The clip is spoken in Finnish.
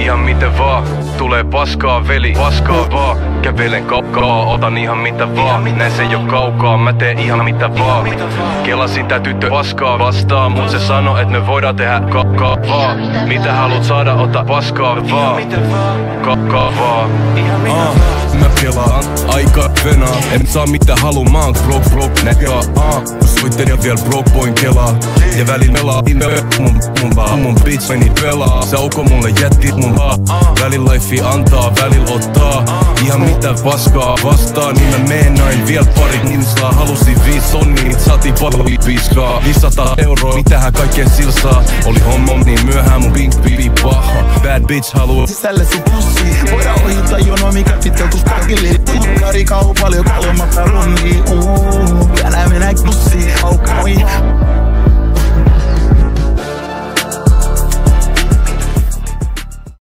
ihan miten vaan. Tulee paskaa veli, paskaa vaan. Kävelen kaukaa, otan ihan mitä vaan. Näin se ei oo kaukaa, mä teen ihan mitä vaan. Kelasin tää tyttö paskaa vastaan, mut se sano et me voidaan tehdä kakkaa vaan. Mitä haluat saada, ota paskaa vaan. Kakkaa vaan. Mä pelaan aika venaa, en saa mitä haluu, mä oon broke näkää. Soittelin vielä broke boyn kelaa. Ja välillä pelaa mun bitch meni pelaa. Se uko mulle jätti mun välillä life antaa, välillä ottaa. Ihan mitä paskaa vastaan, niin mä meen näin vielä pari nimsaa. Halusin 5 tonnia, niin saatiin paljon piskaa. 500 €, mitähän kaikkea sillä saa. Oli homma niin myöhään mun pink pipi paha. Bad bitch haluu sisälle sun pussi. Voidaan ohittaa jonoa mikä pitkeltus pakille. Kari kauan paljon kalmatta runnia. Tänään mennään kussiin, aukoi.